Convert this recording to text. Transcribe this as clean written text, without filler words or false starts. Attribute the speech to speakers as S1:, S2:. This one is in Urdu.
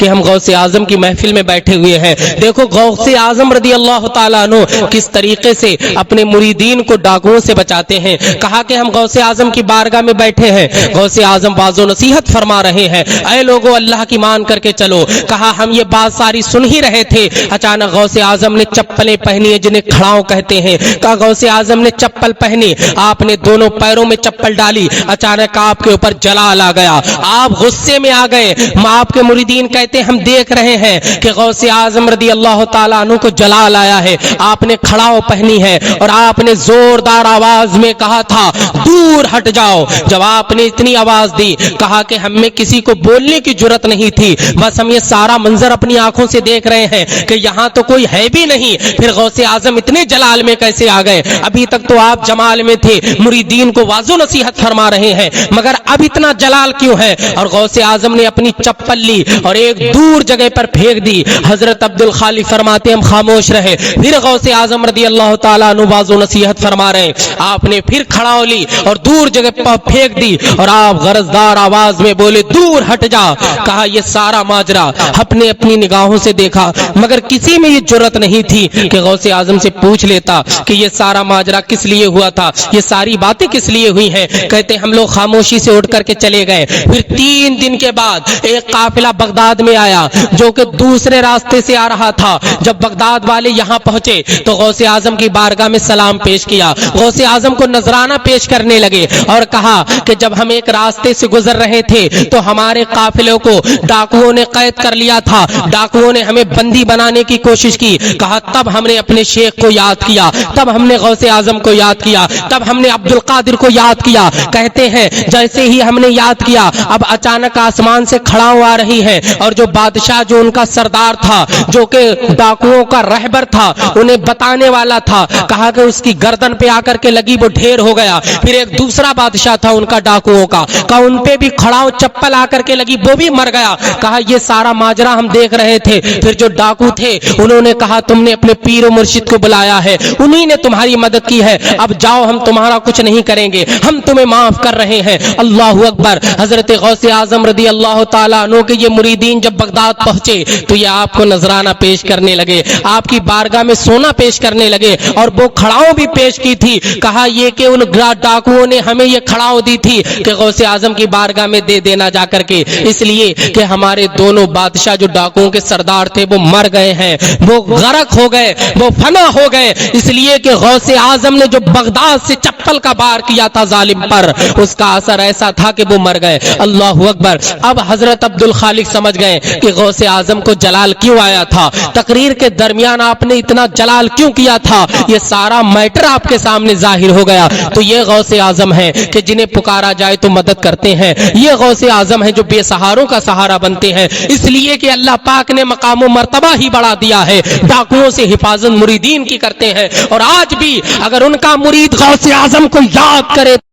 S1: کہ ہم غوث اعظم کی محفل میں بیٹھے ہوئے ہیں. دیکھو غوث اعظم رضی اللہ تعالیٰ عنہ کس طریقے سے اپنے مریدین کو ڈاکوؤں سے بچاتے ہیں. کہا کہ ہم غوث اعظم کی بارگاہ میں بیٹھے ہیں, غوث اعظم واعظ و نصیحت فرما رہے ہیں, اے لوگو اللہ کی مان کر کے چلو. کہا ہم یہ بات ساری سن ہی رہے تھے, اچانک غوث اعظم نے چپلیں پہنی ہیں جنہیں کھڑاؤں کہتے ہیں. کہا غوث اعظم نے چپل پہنی, آپ نے دونوں پیروں میں چپل ڈالی, اچانک آپ کے اوپر جلال آ گیا, آپ غصے میں آ گئے. آپ کے مریدین کہتے ہم دیکھ رہے ہیں کہ غوث اعظم رضی اللہ تعالیٰ عنہ کو جلال آیا ہے, آپ نے کھڑاؤ پہنی ہے اور آپ نے زوردار آواز میں کہا تھا دور ہٹ جاؤ. جب آپ نے اتنی آواز دی, کہا کہ ہم میں کسی کو بولنے کی جرت نہیں تھی, بس ہم یہ سارا منظر اپنی آنکھوں سے دیکھ رہے ہیں کہ یہاں تو کوئی ہے بھی نہیں, پھر غوث اعظم اتنے جلال میں کیسے آ گئے؟ ابھی تک تو آپ جمال میں تھے, مریدین کو واضح نصیحت فرما رہے ہیں, مگر اب اتنا جلال کیوں ہے؟ اور غوث اعظم نے اپنی چپل لی اور ایک دور جگہ پر پھینک دی. حضرت عبد الخالق فرماتے ہم خاموش رہے. پھر غوث اعظم رضی اللہ تعالیٰ عنہ واضح نصیحت فرما رہے ہیں, آپ نے پھر کھڑاؤ لی اور دور جگہ پر پھینک دی اور آپ غرضدار آواز میں بولے دور ہٹ جا. کہا یہ سارا ماجرا اپنے اپنی نگاہوں سے دیکھا, مگر کسی میں یہ جرت نہیں تھی کہ غوث اعظم سے پوچھ لیتا کہ یہ سارا ماجرا کس لیے ہوا تھا, یہ ساری باتیں کس لیے ہوئی ہیں. کہتے ہم لوگ خاموشی سے اٹھ کر کے چلے گئے. پھر 3 دن کے بعد ایک قافلہ بغداد میں آیا جو کہ دوسرے راستے سے آ رہا تھا. جب بغداد والے یہاں پہنچے تو غوث اعظم کی بارگاہ میں سلام پیش کیا, غوث اعظم کو نذرانہ پیش کرنے لگے اور کہا کہ جب ہم ایک راستے سے گزر رہے تھے تو ہمارے قافلوں کو ڈاکوؤں نے قید کر لیا تھا, ڈاکوؤں نے ہمیں بندی بنانے کی کوشش کی. کہا تب ہم نے اپنے شیخ کو یاد کیا, تب ہم نے غوث اعظم کو یاد کیا, تب ہم نے عبد القادر کو یاد کیا. کہتے ہیں جیسے ہی ہم نے یاد کیا, اب اچانک آسمان سے کھڑاؤں آ رہی ہے اور جو بادشاہ جو ان کا سردار تھا, جو کہ ڈاکوؤں کا رہبر تھا, انہیں بتانے والا تھا, کہا کہ اس کی گردن پہ آ کر کے لگی وہ ڈھیر ہو گیا. پھر ایک دوسرا بادشاہ تھا ان کا ڈاکوؤں کا, کہا ان پہ بھی کھڑاؤ چپل آ کر کے لگی, وہ بھی مر گیا. کہا یہ سارا ماجرا ہم دیکھ رہے تھے. پھر جو ڈاکو تھے انہوں نے کہا تم نے اپنے پیر و مرشد کو بلایا ہے, انہی نے تمہاری مدد کی ہے, اب جاؤ ہم تمہارا کچھ نہیں کریں گے, ہم تمہیں معاف کر رہے ہیں. اللہ اکبر. حضرت غوث اعظم رضی اللہ تعالیٰ عنہ کے یہ مریدین جب بغداد پہنچے تو یہ آپ کو نذرانہ پیش کرنے لگے, آپ کی بارگاہ میں سونا پیش کرنے لگے اور وہ کھڑاؤں بھی پیش کی تھی. کہا یہ کہ ان ڈاکوؤں نے ہمیں یہ کھڑاؤ دی تھی کہ غوث اعظم کی بارگاہ میں دے دینا جا کر کے, اس لیے کہ ہمارے دونوں بادشاہ جو ڈاکوؤں کے سردار تھے وہ مر گئے ہیں, وہ غرق ہو گئے, وہ فنا ہو گئے, اس لیے کہ غوث اعظم نے جو بغداد سے چپل کا بار کیا تھا ظالم پر, اس کا اثر ایسا تھا کہ وہ مر گئے. اللہ اکبر. اب حضرت عبد الخالق سمجھ گئے کہ غوث اعظم کو جلال کیوں آیا تھا, تقریر کے درمیان آپ نے اتنا جلال کیوں کیا تھا, یہ سارا میٹر آپ کے سامنے ظاہر ہو گیا. تو یہ غوث اعظم ہے کہ جنہیں پکارا جائے تو مدد کرتے ہیں, یہ غوث اعظم ہے جو بے سہاروں کا سہارا بنتے ہیں, اس لیے کہ اللہ پاک نے مقام و مرتبہ ہی بڑھا دیا ہے. ڈاکوؤں سے حفاظت مریدین کی کرتے ہیں, اور آج بھی اگر ان کا مرید غوث اعظم کو یاد کرے